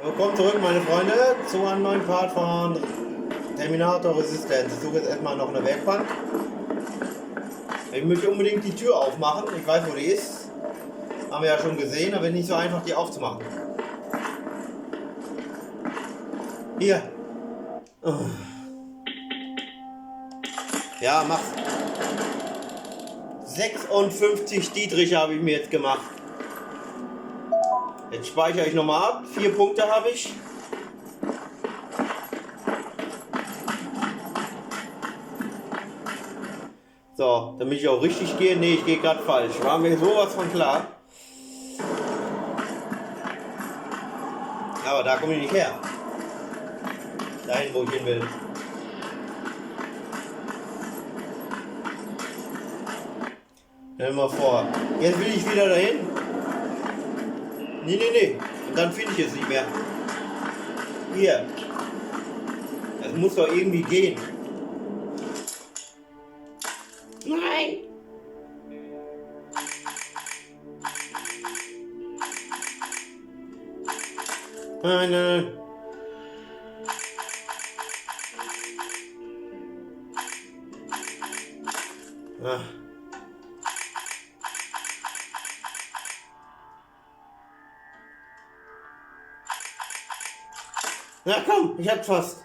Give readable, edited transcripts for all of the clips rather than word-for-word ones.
Willkommen zurück, meine Freunde, zu einem neuen Part von Terminator Resistance. Ich suche jetzt erstmal noch eine Werkbank. Ich möchte unbedingt die Tür aufmachen. Ich weiß, wo die ist. Haben wir ja schon gesehen, aber nicht so einfach, die aufzumachen. Hier. Ja, mach's. 56 Dietriche habe ich mir jetzt gemacht. Jetzt speichere ich nochmal ab. 4 Punkte habe ich. So, damit ich auch richtig gehe. Ne, ich gehe gerade falsch. War mir sowas von klar. Aber da komme ich nicht her. Dahin, wo ich hin will. Stell dir mal vor. Jetzt will ich wieder dahin. Nee. Und dann finde ich es nicht mehr. Hier. Das muss doch irgendwie gehen. Nein! Nein. Ah. Na komm, ich hab's fast.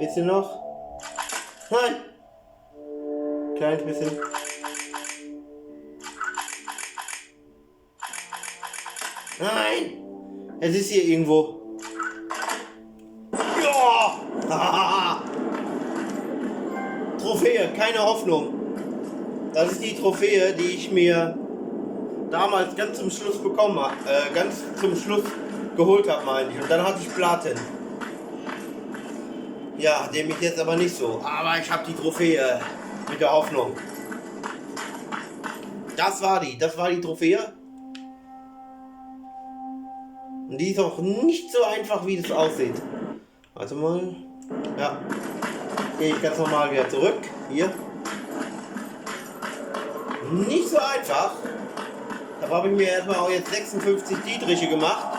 Bisschen noch. Nein. Kleines bisschen. Nein. Es ist hier irgendwo. Ja. Trophäe, keine Hoffnung. Das ist die Trophäe, die ich mir damals ganz zum Schluss bekommen habe, ganz zum Schluss geholt habe, meine ich. Und dann hatte ich Platin. Ja, dem ich jetzt aber nicht so. Aber ich habe die Trophäe mit der Hoffnung. Das war die Trophäe. Und die ist auch nicht so einfach, wie das aussieht. Warte mal. Ja. Gehe ich ganz normal wieder zurück. Hier. Nicht so einfach. Da habe ich mir erstmal auch jetzt 56 Dietriche gemacht.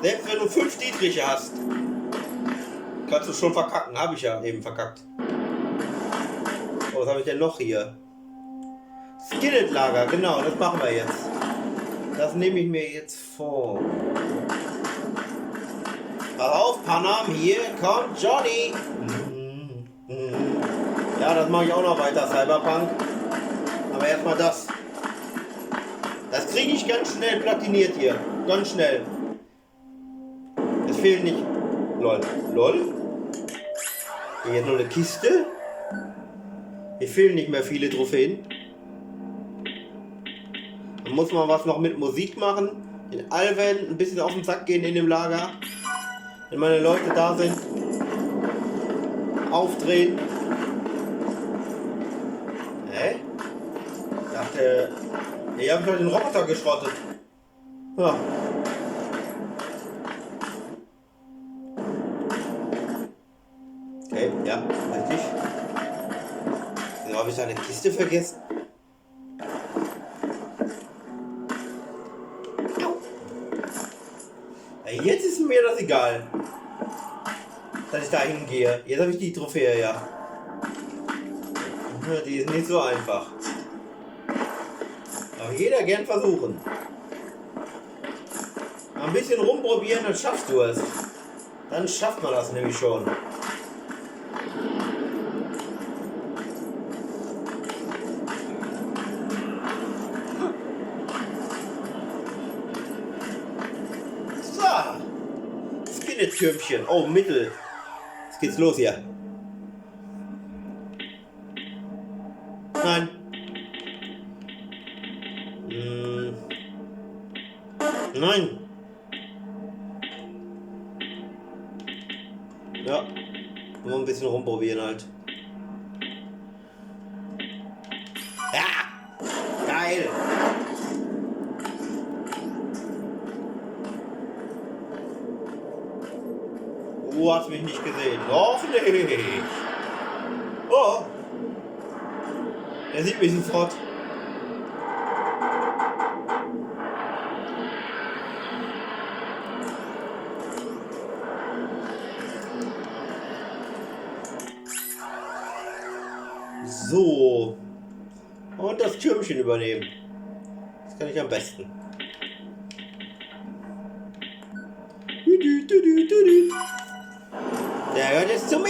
Selbst wenn du 5 Dietriche hast, kannst du schon verkacken. Habe ich ja eben verkackt. Oh, was habe ich denn noch hier? Skillet-Lager, genau, das machen wir jetzt. Das nehme ich mir jetzt vor. Pass auf, Panam, hier kommt Johnny. Ja, das mache ich auch noch weiter, Cyberpunk. Aber erstmal das. Das kriege ich ganz schnell platiniert hier. Ganz schnell. Es fehlt nicht. Lol. Hier jetzt noch eine Kiste. Hier fehlen nicht mehr viele Trophäen. Dann muss man was noch mit Musik machen. Den Alven ein bisschen auf den Sack gehen in dem Lager. Wenn meine Leute da sind. Aufdrehen. Ich dachte, hier habe ich doch den Roboter geschrottet. Ja. Okay, ja, richtig. Habe ich da eine Kiste vergessen? Ja, jetzt ist mir das egal, dass ich da hingehe. Jetzt habe ich die Trophäe, ja. Die ist nicht so einfach. Aber jeder gern versuchen. Ein bisschen rumprobieren, dann schaffst du es. Dann schafft man das nämlich schon. Türmchen. Oh, Mittel. Jetzt geht's los hier. Nein. Nein. Ja. Nur ein bisschen rumprobieren halt. Ja. Geil. Du hast mich nicht gesehen. Doch nicht. Oh. Er sieht mich sofort. So. Und das Türmchen übernehmen. Das kann ich am besten. Der gehört jetzt zu mir.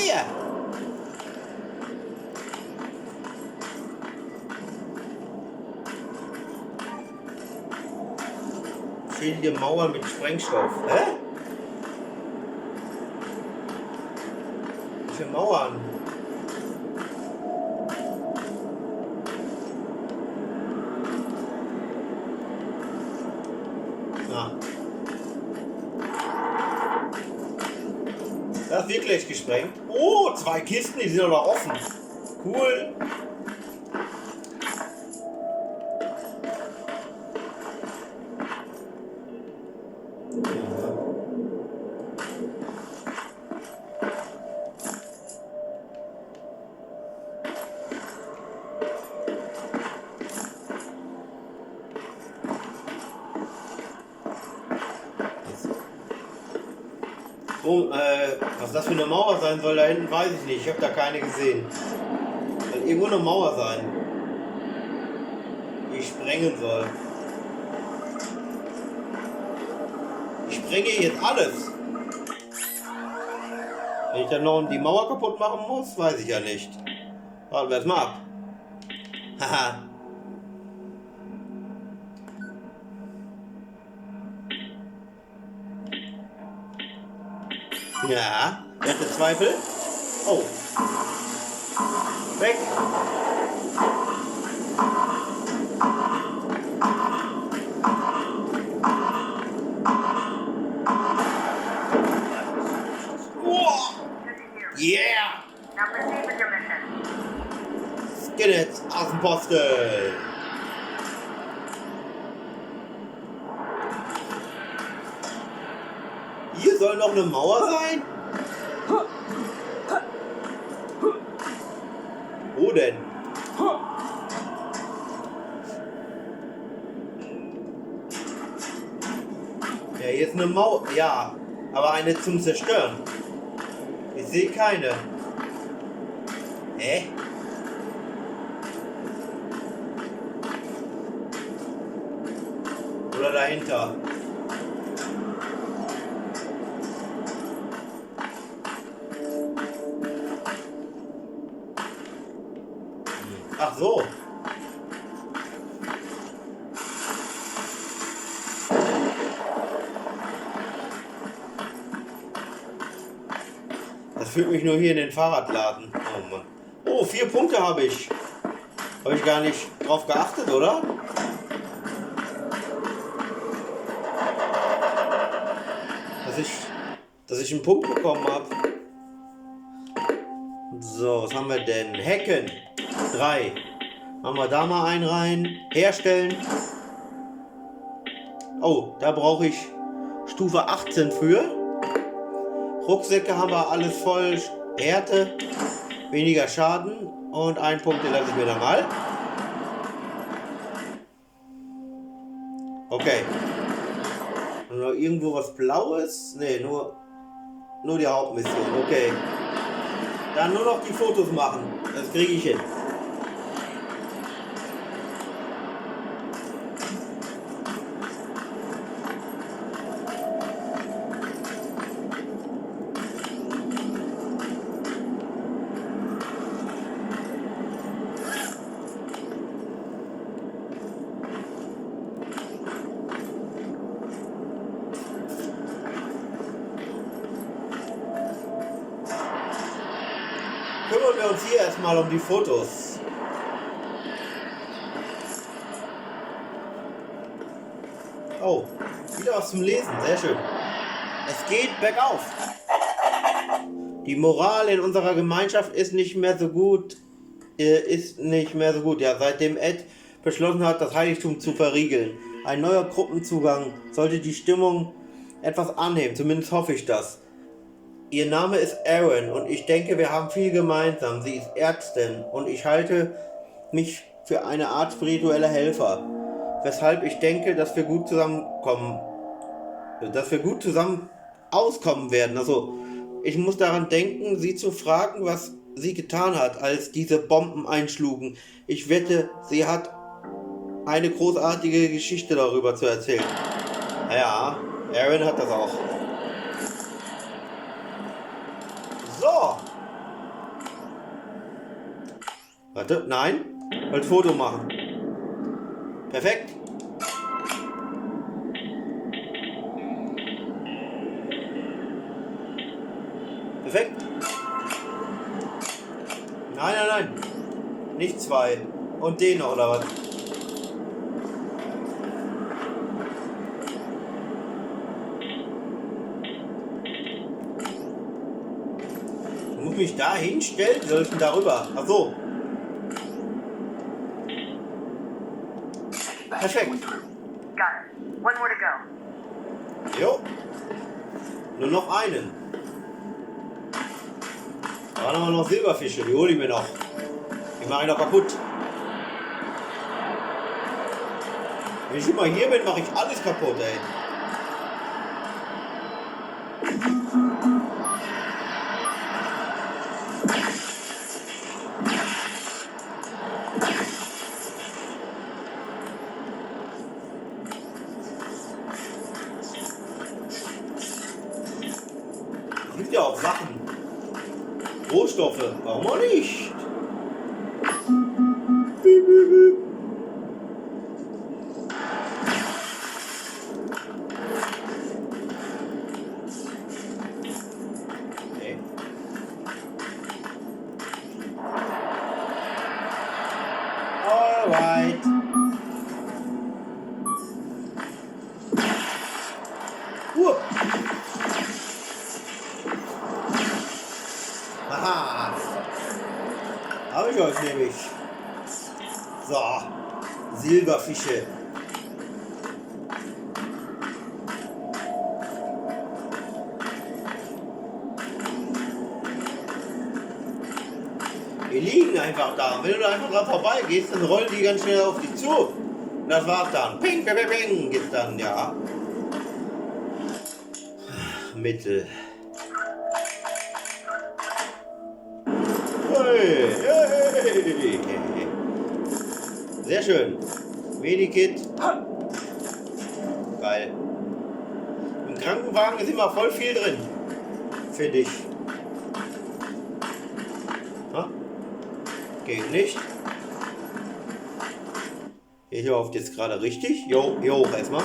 Schädige Mauern mit Sprengstoff. Hä? Für Mauern. Ah. Das ist wirklich gesprengt. Oh, 2 Kisten, die sind aber offen. Cool. Oh, was das für eine Mauer sein soll da hinten, weiß ich nicht. Ich habe da keine gesehen. Soll irgendwo eine Mauer sein, die ich sprengen soll. Ich sprenge jetzt alles. Wenn ich dann noch die Mauer kaputt machen muss, weiß ich ja nicht. Warten wir es mal ab. Haha. Ja, wer hatte Zweifel? Oh. Weg. Wow. Yeah. Skin it, Außenposten. Hier soll noch eine Mauer sein? Wo denn? Ja, hier ist eine Mauer. Ja, aber eine zum Zerstören. Ich sehe keine. Hä? Oder dahinter? Ach so. Das führt mich nur hier in den Fahrradladen. Oh Mann. Oh, 4 Punkte habe ich. Habe ich gar nicht drauf geachtet, oder? Dass ich einen Punkt bekommen habe. So, was haben wir denn? Hacken. 3. Machen wir da mal einen rein. Herstellen. Oh, da brauche ich Stufe 18 für. Rucksäcke haben wir alles voll. Härte. Weniger Schaden. Und einen Punkt, den lasse ich mir da mal. Okay. Und noch irgendwo was Blaues? Ne, nur die Hauptmission. Okay. Dann nur noch die Fotos machen. Das kriege ich hin. Kümmern wir uns hier erstmal um die Fotos. Oh, wieder was zum Lesen, sehr schön. Es geht bergauf. Die Moral in unserer Gemeinschaft ist nicht mehr so gut. Ja, seitdem Ed beschlossen hat, das Heiligtum zu verriegeln. Ein neuer Gruppenzugang sollte die Stimmung etwas anheben, zumindest hoffe ich das. Ihr Name ist Aaron und ich denke, wir haben viel gemeinsam. Sie ist Ärztin und ich halte mich für eine Art spiritueller Helfer. Weshalb ich denke, dass wir gut zusammen auskommen werden. Also, ich muss daran denken, sie zu fragen, was sie getan hat, als diese Bomben einschlugen. Ich wette, sie hat eine großartige Geschichte darüber zu erzählen. Ja, Aaron hat das auch. So. Warte, nein. Als Foto machen. Perfekt. Perfekt. Nein, nein, nein. Nicht zwei. Und den noch, oder was? Ich muss mich da hinstellen? Soll ich denn darüber? Ach so. Perfekt. Jo. Nur noch einen. Da waren aber noch Silberfische, die hole ich mir noch. Die mache ich noch kaputt. Wenn ich immer hier bin, mache ich alles kaputt, ey. Es gibt ja auch Sachen. Rohstoffe, warum auch nicht? Okay. Alright. Aha. Habe ich euch nämlich. So. Silberfische. Die liegen einfach da. Und wenn du da einfach dran vorbeigehst, dann rollen die ganz schnell auf dich zu. Und das war's dann. Ping, ping, ping, ping, geht's dann, ja. Mittel. Hey, hey. Sehr schön. Medikit. Geil. Im Krankenwagen ist immer voll viel drin. Finde ich. Ha? Geht nicht. Hier läuft jetzt gerade richtig. Jo, hier hoch erstmal.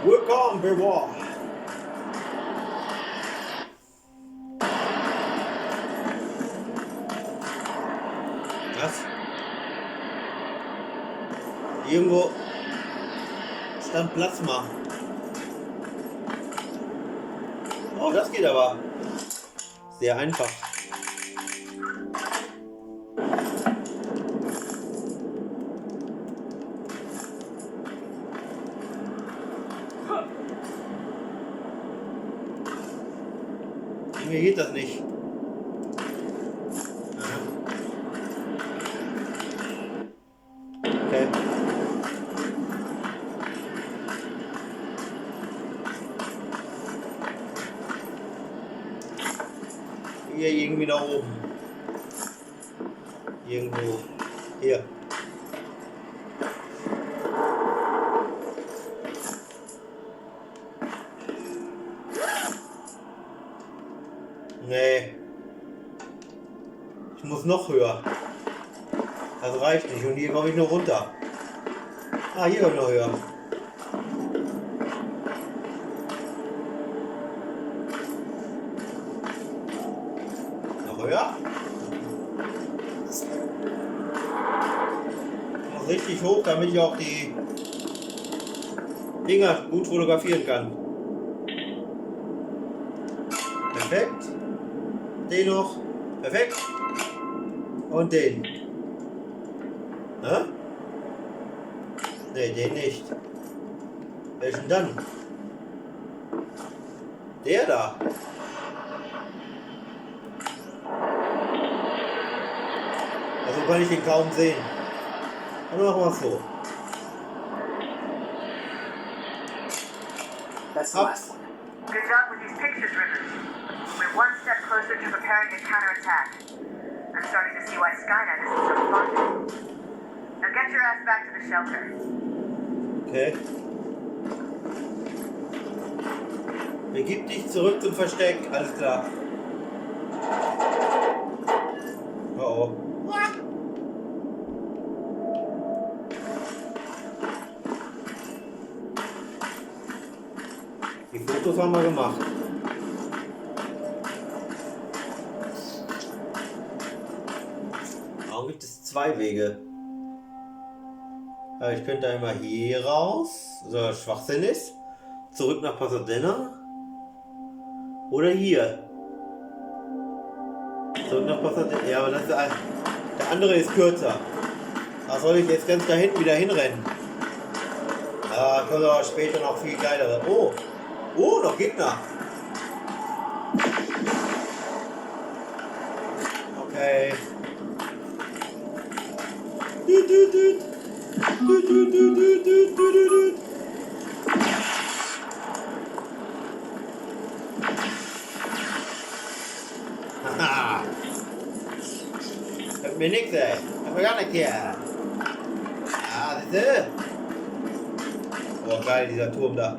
Willkommen, Bewahrer. Was? Irgendwo stand Plasma. Oh, das geht aber. Sehr einfach. Mir geht das nicht. Okay. Hier irgendwie da oben. Irgendwo. Hier. Nee. Ich muss noch höher. Das reicht nicht. Und hier komme ich nur runter. Ah, hier noch höher. Noch höher. Noch richtig hoch, damit ich auch die Dinger gut fotografieren kann. Perfekt. Den noch. Perfekt. Und den. Hä? Ne, den nicht. Welchen dann? Der da. Also kann ich ihn kaum sehen. Dann machen wir es so. That's the last one. Good job with these pictures, Rivers. We're one step closer to preparing a counterattack. I'm starting to see why Skynet isn't so fun. Now get your ass back to the shelter. Okay. Begib dich zurück zum Versteck, alles klar. Oh oh. Die Fotos haben wir gemacht. Warum gibt es zwei Wege? Ja, ich könnte einmal hier raus, so Schwachsinn ist, zurück nach Pasadena. Oder hier. Zurück nach Pasadena. Ja, aber das ist der andere ist kürzer. Da soll ich jetzt ganz da hinten wieder hinrennen. Ja, kommt aber später noch viel geilere. Oh! Oh, noch Gegner! Okay. Haha! Hört mir nix, ey. Hört mir gar nichts hier. Ah, das ist. Oh, geil, dieser Turm da.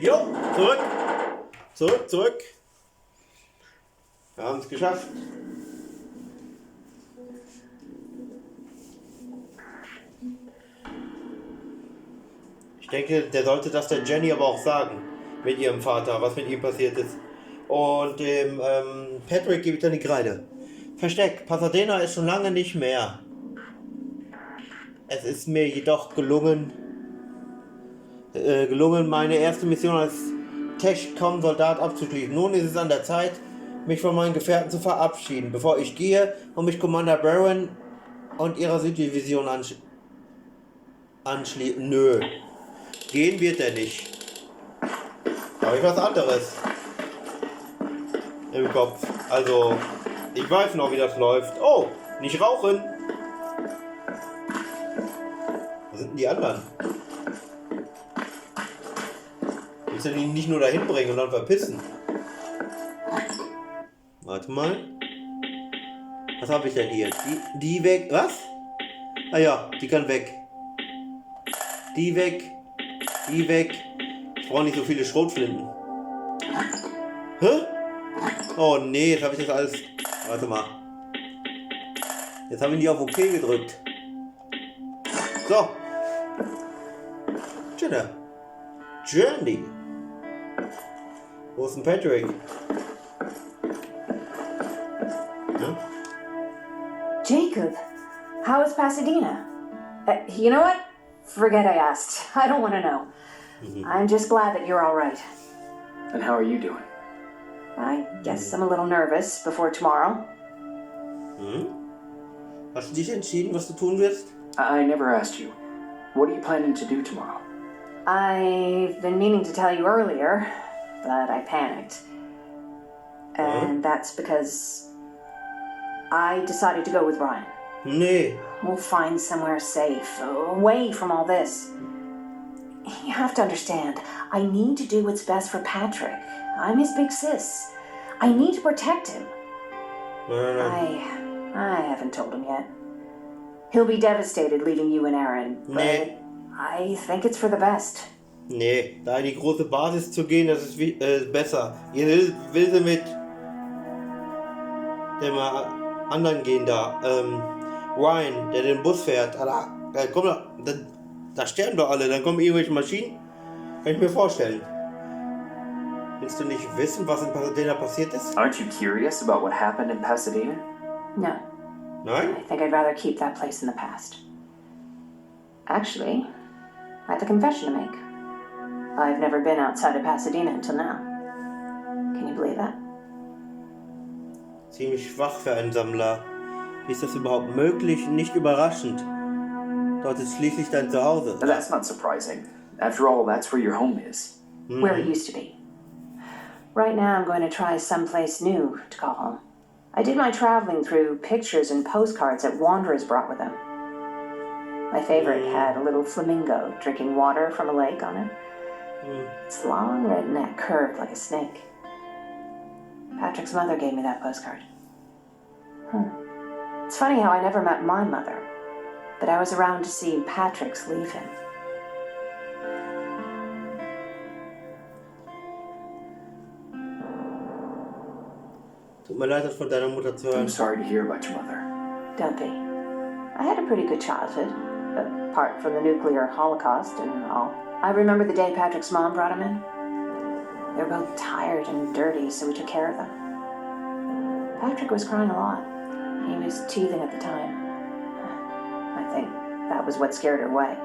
Jo, zurück. Zurück. Wir haben es geschafft. Ich denke, der sollte das der Jenny aber auch sagen. Mit ihrem Vater, was mit ihm passiert ist. Und dem Patrick gebe ich dann die Kreide. Versteck, Pasadena ist schon lange nicht mehr. Es ist mir jedoch gelungen, meine erste Mission als Tech-Com-Soldat abzuschließen. Nun ist es an der Zeit, mich von meinen Gefährten zu verabschieden, bevor ich gehe und mich Commander Barron und ihrer Süddivision anschließen. Nö, gehen wird er nicht. Habe ich was anderes im Kopf. Also, ich weiß noch, wie das läuft. Oh, nicht rauchen. Wo sind denn die anderen? Willst du die nicht nur dahin bringen und dann verpissen? Warte mal. Was habe ich denn hier? Die weg. Was? Ah ja, die kann weg. Die weg. Die weg. Ich brauche nicht so viele Schrotflinten. Hä? Oh nee, jetzt habe ich das alles. Warte mal. Jetzt habe ich die auf OK gedrückt. So. Journey. Wo ist denn Patrick? Hm? Jacob, how is Pasadena? You know what? Forget I asked. I don't want to know. I'm just glad that you're all right. And how are you doing? I guess I'm a little nervous before tomorrow. Hast du dich entschieden, was du tun wirst? I never asked you. What are you planning to do tomorrow? I've been meaning to tell you earlier, but I panicked. And that's because I decided to go with Ryan. Nee. We'll find somewhere safe, away from all this. You have to understand, I need to do what's best for Patrick. I'm his big sis. I need to protect him. I haven't told him yet. He'll be devastated leaving you and Aaron, but I think it's for the best. Nee, da in die große Basis zu gehen, das ist besser. Ihr will sie mit dem anderen gehen da. Ryan, der den Bus fährt. Da sterben doch alle, dann kommen irgendwelche Maschinen. Kann ich mir vorstellen. Willst du nicht wissen, was in Pasadena passiert ist? Aren't you curious about what happened in Pasadena? No. Nein? I think I'd rather keep that place in the past. Actually, I have a confession to make. I've never been outside of Pasadena until now. Can you believe that? Ziemlich schwach für einen Sammler. Wie ist das überhaupt möglich? Nicht überraschend. Dort ist schließlich dein Zuhause. That's not surprising. After all, that's where your home is. Where it used to be. Right now I'm going to try someplace new to call home. I did my traveling through pictures and postcards that wanderers brought with them. My favorite had a little flamingo drinking water from a lake on it. Its long red neck curved like a snake. Patrick's mother gave me that postcard. It's funny how I never met my mother, but I was around to see Patrick's leave him. Tut mir leid, das von deiner Mutter zu hören. I'm sorry to hear about your mother. Don't be. I had a pretty good childhood, apart from the nuclear holocaust and all. I remember the day Patrick's mom brought him in. They were both tired and dirty, so we took care of them. Patrick was crying a lot. He was teething at the time. I think that was what scared her away.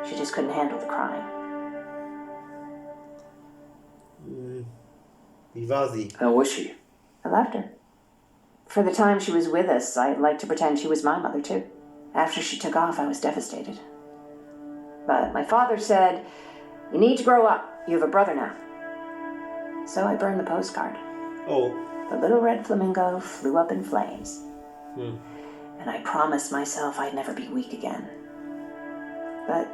She just couldn't handle the crying. Wie war sie? How was she? I loved her. For the time she was with us, I liked to pretend she was my mother, too. After she took off, I was devastated. But my father said, "You need to grow up. You have a brother now." So I burned the postcard. Oh. The little red flamingo flew up in flames. And I promised myself I'd never be weak again. But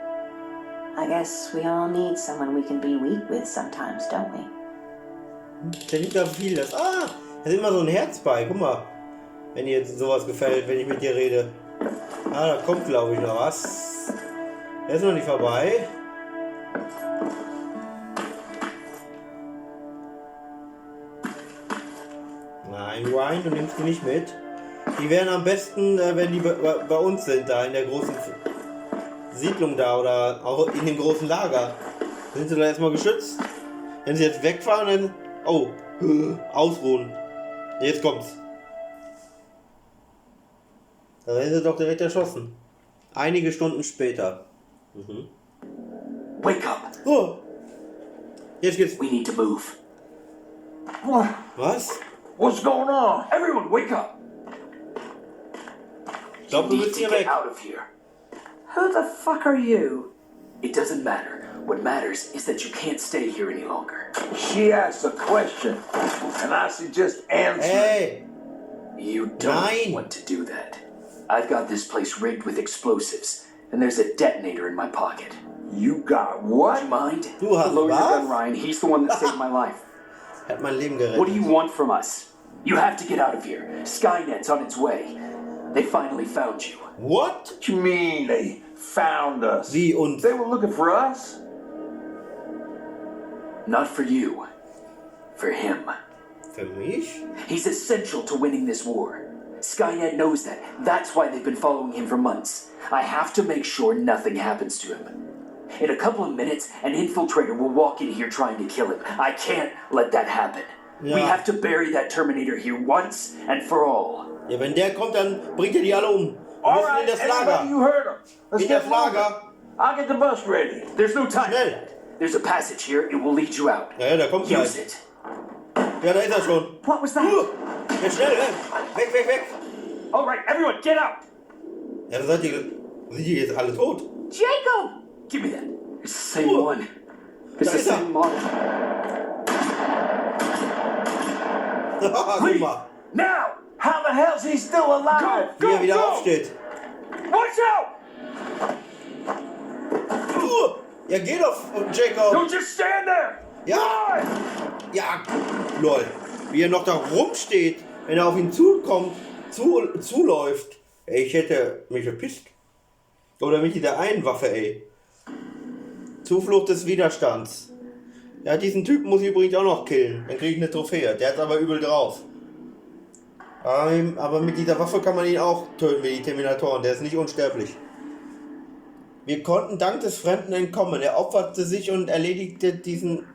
I guess we all need someone we can be weak with sometimes, don't we? Der nimmt da vieles. Ah, da ist immer so ein Herz bei. Guck mal. Wenn dir sowas gefällt, wenn ich mit dir rede. Ah, da kommt, glaube ich, noch was. Der ist noch nicht vorbei. Nein, Ryan, du nimmst die nicht mit. Die wären am besten, wenn die bei uns sind, da in der großen Siedlung da oder auch in dem großen Lager. Sind sie da erstmal geschützt? Wenn sie jetzt wegfahren, dann... Oh, ausruhen. Jetzt kommt's. Da werden sie doch direkt erschossen. Einige Stunden später. Wake up! Oh. Jetzt geht's. We need to move. Was? What's going on? Everyone, wake up! Ich glaube, du You need bist to hier get weg. out of here. Who the fuck are you? It doesn't matter. What matters is that you can't stay here any longer. She asked a question, and I suggest answer. Hey! You don't Nein. want to do that. I've got this place rigged with explosives, and there's a detonator in my pocket. You got Do you what? mind? Du hast Lower your was? gun, Ryan. He's the one that saved my life. Hat mein Leben gerettet. What do you want from us? You have to get out of here. Skynet's on its way. They finally found you. What? What you mean they found us? Wie und... They were looking for us? Not for you. For him. Für mich? He's essential to winning this war. Skynet knows that. That's why they've been following him for months. I have to make sure nothing happens to him. In a couple of minutes, an infiltrator will walk in here trying to kill him. I can't let that happen. We Ja. have to bury that Terminator here once and for all. Ja, wenn der kommt, dann bringt er die alle um. Wir All müssen in right, das everybody, Lager. you heard him. Let's In get das moving. Lager. I'll get the bus ready. There's no time for Schnell. that. There's a passage here. It will lead you out. Ja, da kommt Use gleich. it. Ja, da ist er schon. What was that? Ja, schnell, weg, weg, weg. All right, everyone, get out. Ja, sind die jetzt alle tot? Jacob! Give me that. It's the same one. It's Da the ist er. same model. Guck mal, Now, how the hell's he still alive? wie er wieder aufsteht. Watch out! Ja, geh doch, Jacob. Don't just stand there. Ja. Run! Ja, lol. Wie er noch da rumsteht, wenn er auf ihn zukommt, zuläuft. Ey, ich hätte mich verpisst. Oder mit dieser einen Waffe, ey. Zuflucht des Widerstands. Ja, diesen Typen muss ich übrigens auch noch killen. Dann kriege ich eine Trophäe. Der hat aber übel drauf. Aber mit dieser Waffe kann man ihn auch töten wie die Terminatoren. Der ist nicht unsterblich. Wir konnten dank des Fremden entkommen. Er opferte sich und erledigte diesen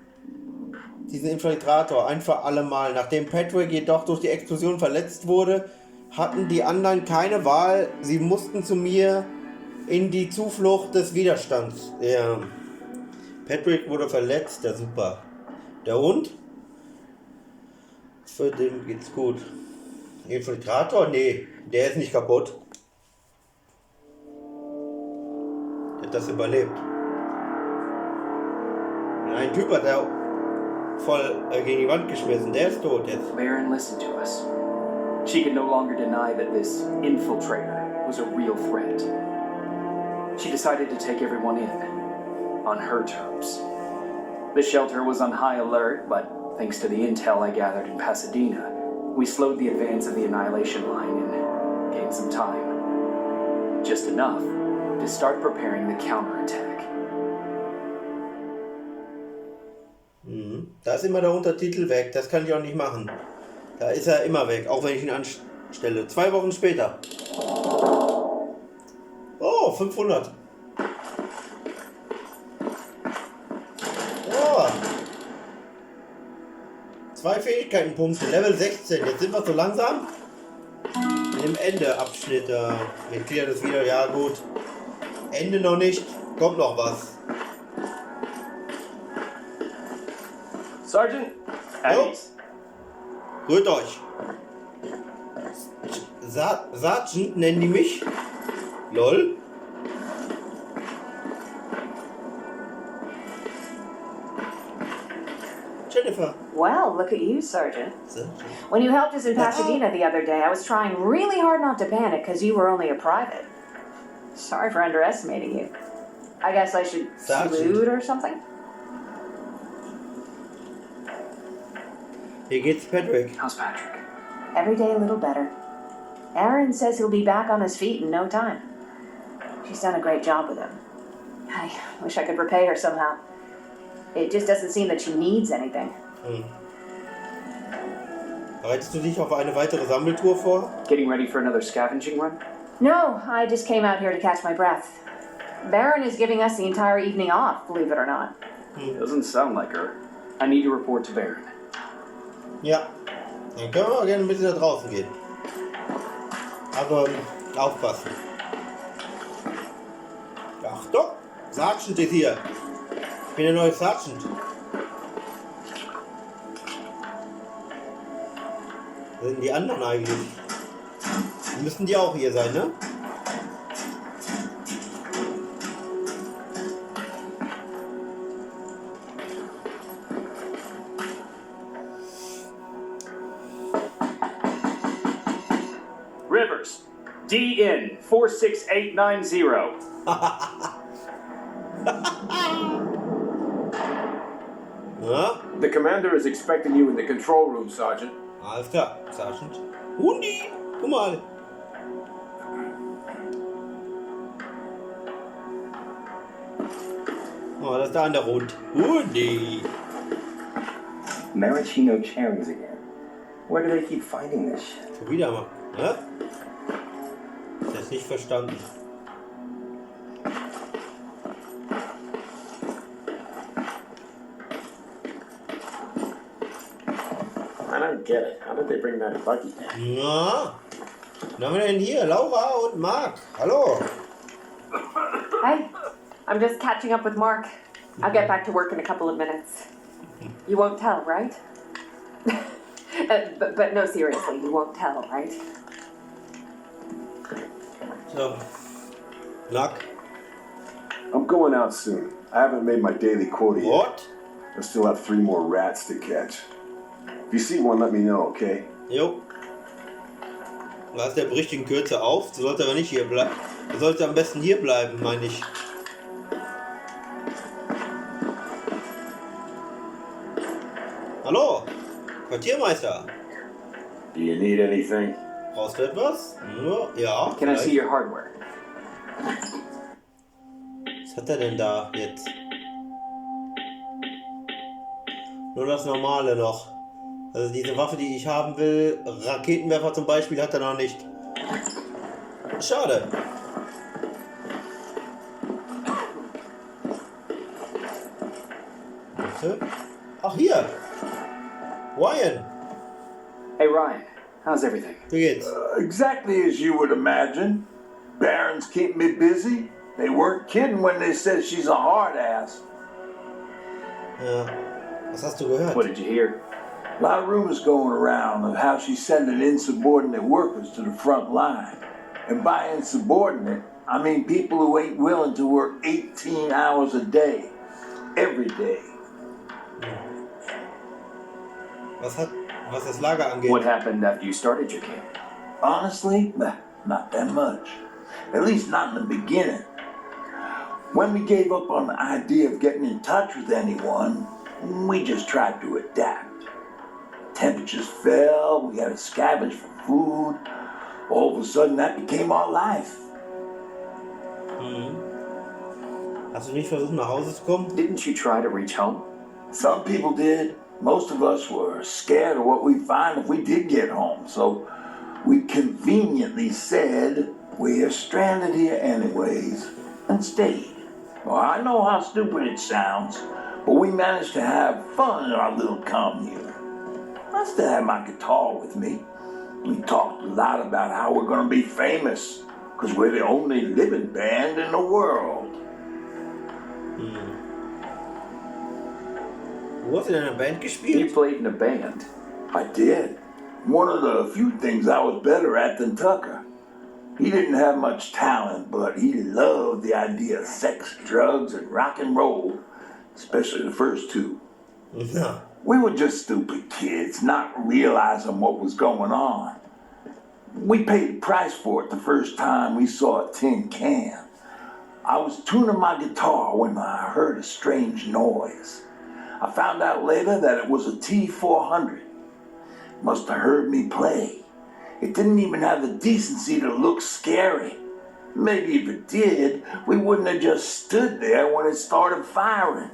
Infiltrator ein für alle Mal. Nachdem Patrick jedoch durch die Explosion verletzt wurde, hatten die anderen keine Wahl. Sie mussten zu mir in die Zuflucht des Widerstands. Ja. Patrick wurde verletzt, ja super. Der Hund? Für den geht's gut. Infiltrator? Nee, der ist nicht kaputt. Der hat das überlebt. Ein Typ hat er voll gegen die Wand geschmissen. Der ist tot jetzt. Baron, listen to us. She can no longer deny that this infiltrator was a real threat. She decided to take everyone in on her terms. The shelter was on high alert, but thanks to the intel I gathered in Pasadena, we slowed the advance of the Annihilation Line and gained some time. Just enough to start preparing the counterattack. Da ist immer der Untertitel weg, das kann ich auch nicht machen. Da ist er immer weg, auch wenn ich ihn anstelle. 2 Wochen später. Oh, 500. Oh. 2 Fähigkeitenpunkte, Level 16. Jetzt sind wir so langsam im Endeabschnitt. Wir klären das wieder. Ja gut. Ende noch nicht. Kommt noch was. Sergeant, at Jo. ease. Rührt euch. Sergeant nennen die mich. Lol. Jennifer. Well, look at you, Sergeant. When you helped us in Pasadena the other day, I was trying really hard not to panic because you were only a private. Sorry for underestimating you. I guess I should Sergeant. salute or something? Hier geht's Patrick. How's Patrick? Every day a little better. Aaron says he'll be back on his feet in no time. She's done a great job with him. I wish I could repay her somehow. It just doesn't seem that she needs anything. Bereitest du dich auf eine weitere Sammeltour vor? Getting ready for another scavenging run? No, I just came out here to catch my breath. Baron is giving us the entire evening off, believe it or not. Doesn't sound like her. I need to report to Baron. Ja. Dann können wir gerne ein bisschen da draußen gehen. Aber aufpassen. Achtung! Sergeant ist hier. Ich bin der neue Sergeant. Wo sind die anderen eigentlich? Müssen die auch hier sein, ne? Rivers, DN 46890. Ja? The commander is expecting you in the control room, Sergeant. Alles klar, Sergeant. Hundi! Guck mal. Oh, das ist der andere Hund. Hundi! Maraschino cherries again. Where do they keep finding this shit? Schon wieder mal. Ne? Ist jetzt nicht verstanden. I don't get it. How did they bring that buggy down? Na? Was haben wir denn hier? Laura und Mark. Hallo. Hey, I'm just catching up with Mark. I'll get back to work in a couple of minutes. You won't tell, right? But no, seriously, you won't tell, right? So. Mark. I'm going out soon. I haven't made my daily quota yet. What? I still have 3 more rats to catch. If you see one, let me know, okay? Jo. Was, der bricht in Kürze auf? Du sollst aber nicht hier bleiben. Du sollst am besten hier bleiben, meine ich. Hallo? Quartiermeister. Do you need anything? Brauchst du etwas? Ja. Can I see vielleicht. your hardware? Was hat er denn da jetzt? Nur das Normale noch. Also diese Waffe, die ich haben will, Raketenwerfer zum Beispiel, hat er noch nicht. Schade. Warte. Ach hier. Ryan, Hey Ryan, how's everything? wie geht's? Exactly as you would imagine. Barons keep me busy. They weren't kidding when they said she's a hard ass. Ja. Was hast du gehört? What did you hear? A lot of rumors going around of how she's sending insubordinate workers to the front line. And by insubordinate, I mean people who ain't willing to work 18 hours a day. Every day. Was das Lager angeht? What happened after you started your camp? Honestly, not that much. At least not in the beginning. When we gave up on the idea of getting in touch with anyone, We just tried to adapt. Temperatures fell, we had to scavenge for food. All of a sudden, that became our life. Hast du nicht versucht, nach Hause zu kommen? Didn't you try to reach home? Some people did. Most of us were scared of what we'd find if we did get home. So we conveniently said, we're stranded here anyways, and stayed. Well, I know how stupid it sounds, but we managed to have fun in our little commune. I still had my guitar with me. We talked a lot about how we're gonna be famous, because we're the only living band in the world. Du hast in einer Band You gespielt? played in a band. I did. One of the few things I was better at than Tucker. He didn't have much talent, but he loved the idea of sex, drugs, and rock and roll, especially the first two. Ja. We were just stupid kids, not realizing what was going on. We paid the price for it the first time we saw a tin can. I was tuning my guitar when I heard a strange noise. I found out later that it was a T-400. Must have heard me play. It didn't even have the decency to look scary. Maybe if it did, we wouldn't have just stood there when it started firing.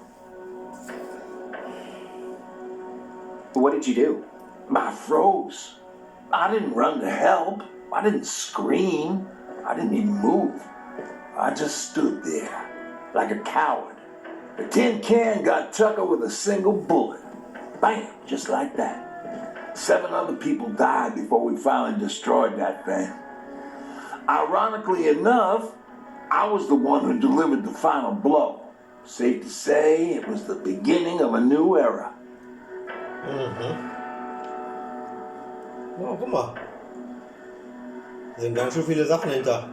What did you do? I froze. I didn't run to help. I didn't scream. I didn't even move. I just stood there like a coward. The tin can got Tucker with a single bullet. Bam, just like that. 7 other people died before we finally destroyed that thing. Ironically enough, I was the one who delivered the final blow. Safe to say, it was the beginning of a new era. Oh, guck mal. Da sind ganz schön viele Sachen hinter.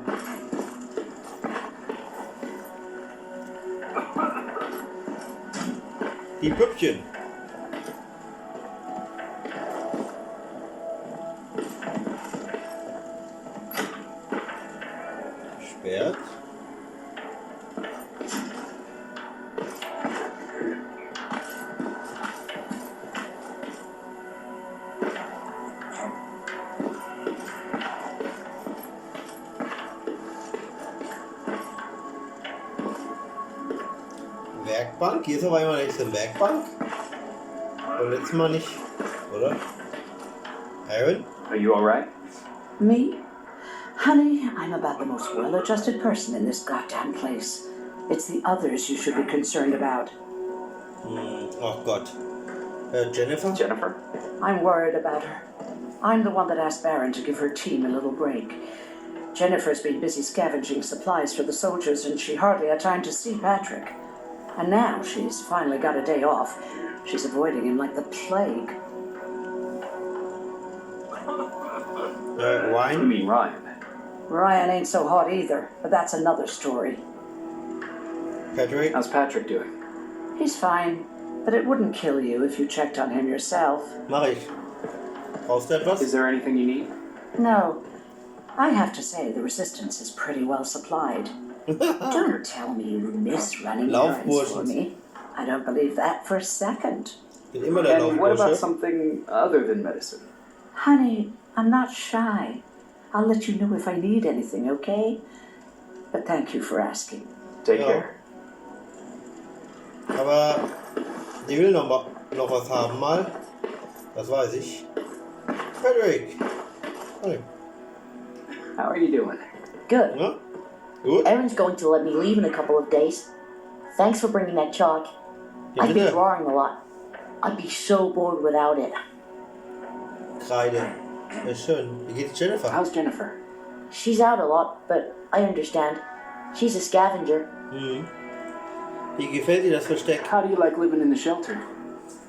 Die Püppchen. Schwert. Werkbank. Hier ist aber immer nicht so eine Werkbank. Und letztes Mal nicht, oder? Aaron? Are you alright? Me? Honey, I'm about the most well-adjusted person in this goddamn place. It's the others you should be concerned about. Oh Gott. Jennifer? Jennifer? I'm worried about her. I'm the one that asked Baron to give her team a little break. Jennifer's been busy scavenging supplies for the soldiers, and she hardly had time to see Patrick. And now she's finally got a day off. She's avoiding him like the plague. You Wine? mean Ryan? Ryan ain't so hot either, but that's another story. Patrick? How's Patrick doing? He's fine, but it wouldn't kill you if you checked on him yourself. Mach ich. Brauchst du etwas? Is there anything you need? No. I have to say the resistance is pretty well supplied. Don't tell me you miss running errands for me. I don't believe that for a second. Bin immer der And what about Laufbursche. something other than medicine? Honey, I'm not shy. I'll let you know if I need anything, okay? But thank you for asking. Take Ja. care. Aber die will noch was haben mal. Das weiß ich. Patrick. Hey. How are you doing? Good. Ja? Gut? Aaron's going to let me leave in a couple of days. Thanks for bringing that chalk. Ja, I've been bitte. drawing a lot. I'd be so bored without it. Kreide. Ja, schön. Wie geht's Jennifer? How's Jennifer? She's out a lot, but I understand. She's a scavenger. Wie gefällt dir das Versteck? How do you like living in the shelter?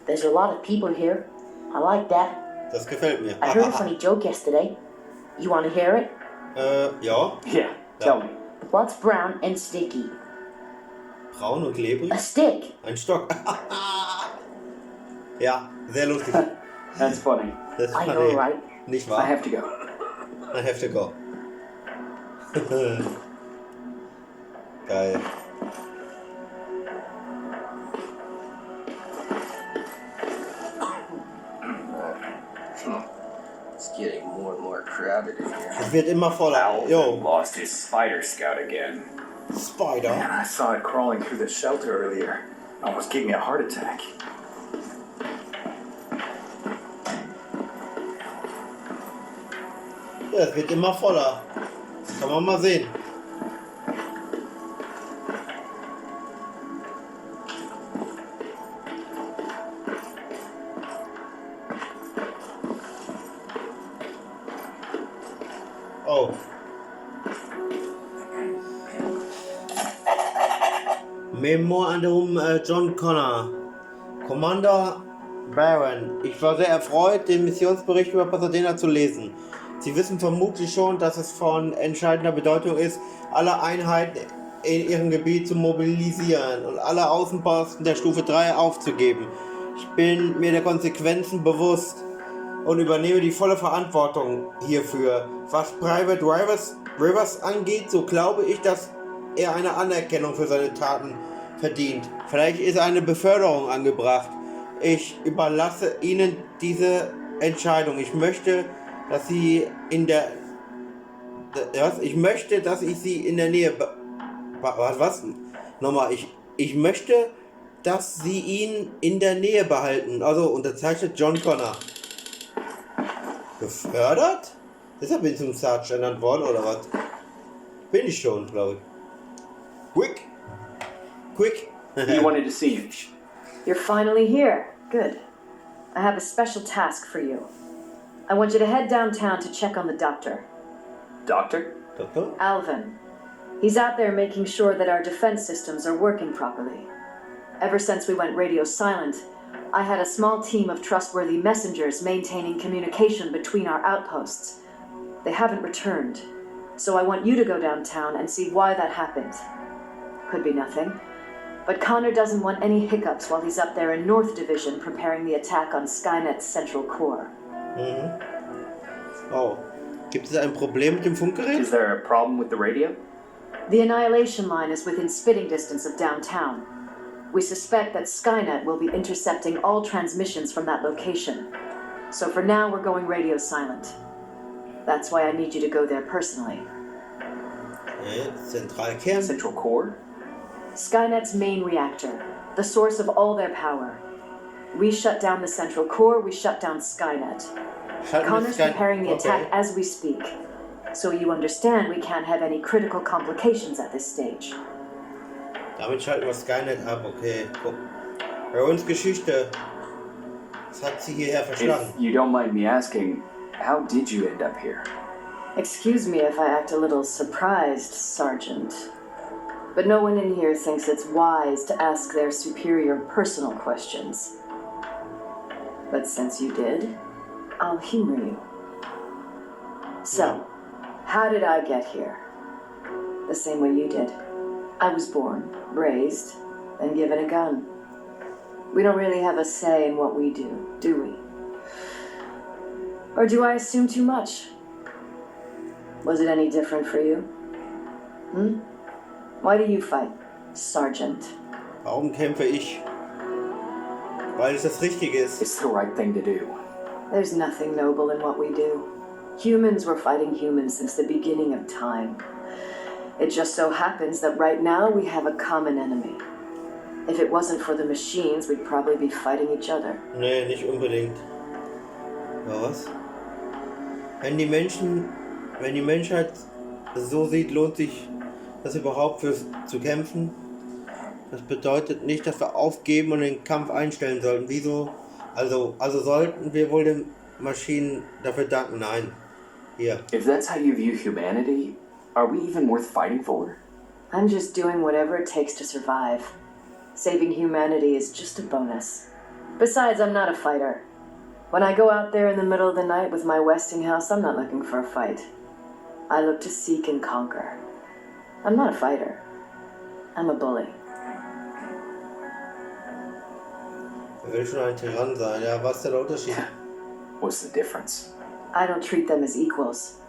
There's a lot of people here. I like that. Das gefällt mir. I heard a funny joke yesterday. You want to hear it? Ja. Yeah, tell me. What's brown and sticky? Braun und klebrig. A stick. Ein Stock. Ja, sehr lustig. That's funny. Das I fand know, ich. right? Nicht I wahr? have to go. I have to go. Geil. getting more and more crowded in here. Es wird immer voller. Alvin Jo, lost his spider scout again. Spider. Man, I saw it crawling through the shelter earlier. Almost gave me a heart attack. Ja, es wird immer voller. Das kann man mal sehen. Oh. Memoir anderem John Connor. Commander Baron, ich war sehr erfreut, den Missionsbericht über Pasadena zu lesen. Sie wissen vermutlich schon, dass es von entscheidender Bedeutung ist, alle Einheiten in ihrem Gebiet zu mobilisieren und alle Außenposten der Stufe 3 aufzugeben. Ich bin mir der Konsequenzen bewusst und übernehme die volle Verantwortung hierfür. Was Private Rivers angeht, so glaube ich, dass er eine Anerkennung für seine Taten verdient. Vielleicht ist eine Beförderung angebracht. Ich überlasse Ihnen diese Entscheidung. Ich möchte, dass Sie in der... Ich möchte, dass ich Sie in der Nähe... Was? Nochmal, ich möchte, dass Sie ihn in der Nähe behalten. Also unterzeichnet John Connor. Befördert? Deshalb bin ich zum Sergeant ernannt worden, oder was? Bin ich schon, glaube ich. Quick! He wanted to see you. You're finally here. Good. I have a special task for you. I want you to head downtown to check on the doctor. Doctor? Doctor? Alvin. He's out there making sure that our defense systems are working properly. Ever since we went radio silent, I had a small team of trustworthy messengers maintaining communication between our outposts. They haven't returned, so I want you to go downtown and see why that happened. Could be nothing, but Connor doesn't want any hiccups while he's up there in North Division preparing the attack on Skynet's central core. Mhm. Oh. Gibt es ein Problem mit dem Funkgerät? Is there a problem with the radio? The Annihilation Line is within spitting distance of downtown. We suspect that Skynet will be intercepting all transmissions from that location. So for now, we're going radio silent. That's why I need you to go there personally. Zentralkern? Central core? Skynet's main reactor, the source of all their power. We shut down the central core, we shut down Skynet. Connor's preparing the attack as we speak. So you understand we can't have any critical complications at this stage. Damit schalten wir Skynet ab, okay. Guck. Bei uns Geschichte. Was hat sie hierher verschlagen? If you don't mind me asking, how did you end up here? Excuse me if I act a little surprised, Sergeant. But no one in here thinks it's wise to ask their superior personal questions. But since you did, I'll humor you. So, how did I get here? The same way you did. I was born, raised, and given a gun. We don't really have a say in what we do we? Or do I assume too much? Was it any different for you? Why do you fight, Sergeant? Warum kämpfe ich? Weil es das Richtige ist. It's the right thing to do. There's nothing noble in what we do. Humans were fighting humans since the beginning of time. It just so happens that right now we have a common enemy. If it wasn't for the machines, we'd probably be fighting each other. Nee, nicht unbedingt. Ja, was? Wenn die Menschheit so sieht, lohnt sich das überhaupt zu kämpfen? Das bedeutet nicht, dass wir aufgeben und den Kampf einstellen sollten. Wieso? Also sollten wir wohl den Maschinen dafür danken? Nein. Hier. If that's how you view humanity, are we even worth fighting for? I'm just doing whatever it takes to survive. Saving humanity is just a bonus. Besides, I'm not a fighter. When I go out there in the middle of the night with my Westinghouse, I'm not looking for a fight. I look to seek and conquer. I'm not a fighter. I'm a bully. Er will schon ein Tyrann sein. Ja, was ist denn der Unterschied? What's the difference? I don't treat them as equals.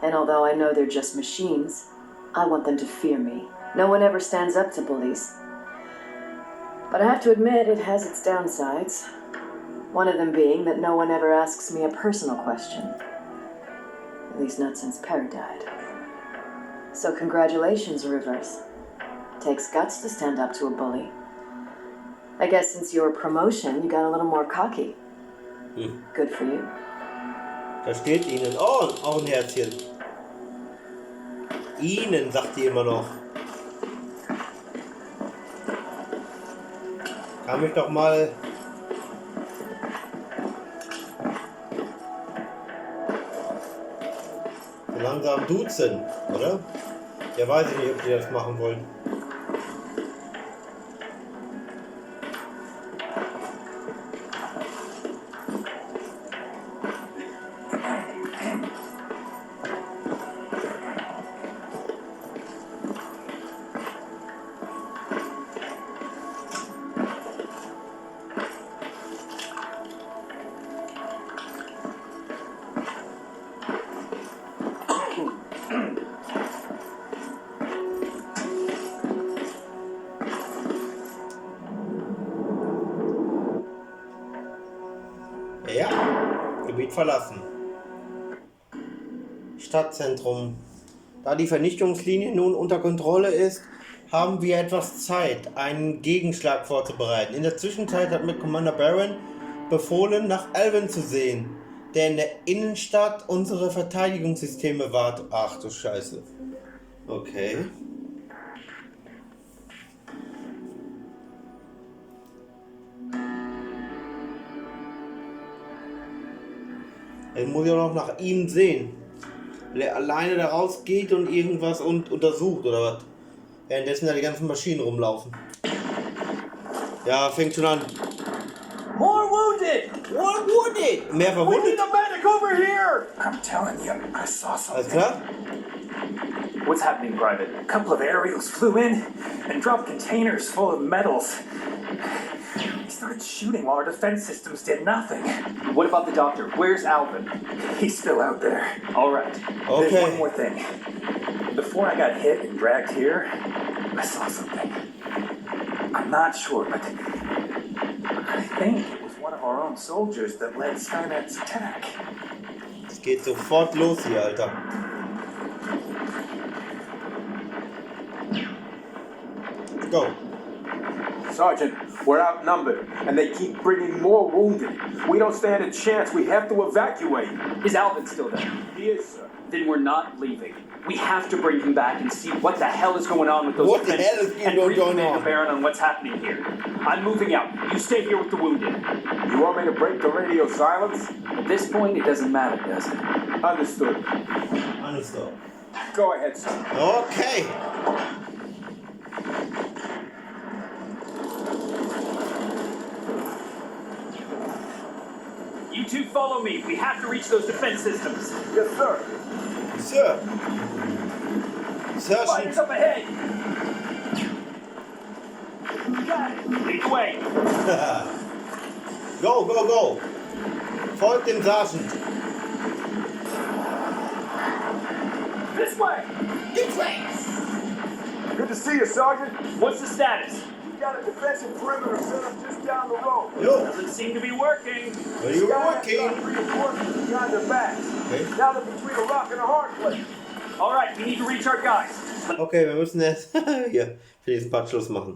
And although I know they're just machines, I want them to fear me. No one ever stands up to bullies. But I have to admit it has its downsides. One of them being that no one ever asks me a personal question. At least not since Perry died. So congratulations, Rivers. Takes guts to stand up to a bully. I guess since your promotion, you got a little more cocky. Good for you. Da steht Ihnen. Oh, auch ein Herzchen. Ihnen, sagt die immer noch. Kann mich doch mal... so langsam duzen, oder? Ja, weiß ich nicht, ob die das machen wollen. Ja, Gebiet verlassen. Stadtzentrum. Da die Vernichtungslinie nun unter Kontrolle ist, haben wir etwas Zeit, einen Gegenschlag vorzubereiten. In der Zwischenzeit hat mir Commander Baron befohlen, nach Alvin zu sehen, der in der Innenstadt unsere Verteidigungssysteme wartet. Ach du Scheiße. Okay. Jetzt muss ich auch noch nach ihm sehen. Der alleine da rausgeht und irgendwas untersucht oder was. Währenddessen da die ganzen Maschinen rumlaufen. Ja, fängt schon an. More wounded! More wounded! Mehr We verwundet. need a medic over here! I'm telling you, I saw Alles something. klar? What's happening, Private? A couple of aerials flew in and dropped containers full of metals. They started shooting while our defense systems did nothing. What about the doctor? Where's Alvin? He's still out there. All right. There's one Okay. more thing. Before I got hit and dragged here, I saw something. I'm not sure, but I think it was one of our own soldiers that led Skynet's attack. Es geht sofort los hier, Alter. Let's go. Sergeant, we're outnumbered, and they keep bringing more wounded. We don't stand a chance. We have to evacuate. Is Alvin still there? He is, sir. Then we're not leaving. We have to bring him back and see what the hell is going on with those What the defenses hell is and going brief Commander on? Baron on what's happening here. I'm moving out. You stay here with the wounded. You want me to break the radio silence? At this point, it doesn't matter, does it? Understood. Understood. Go ahead, sir. Okay. You two follow me. We have to reach those defense systems. Yes, sir. Sir. Fighters Sergeant. up ahead. Got it. Lead the way. Go, go, go. Folgt dem Sergeant. This way. This way. Good to see you, Sergeant. What's the status? We got a defensive perimeter set up just down the road. Yo. Doesn't seem to be working. Are you Skynet's working? got reinforcements behind their backs. Okay. Now they're between a rock and a hard place. All right, we need to reach our guys. Okay, wir müssen jetzt hier für diesen Part Schluss machen.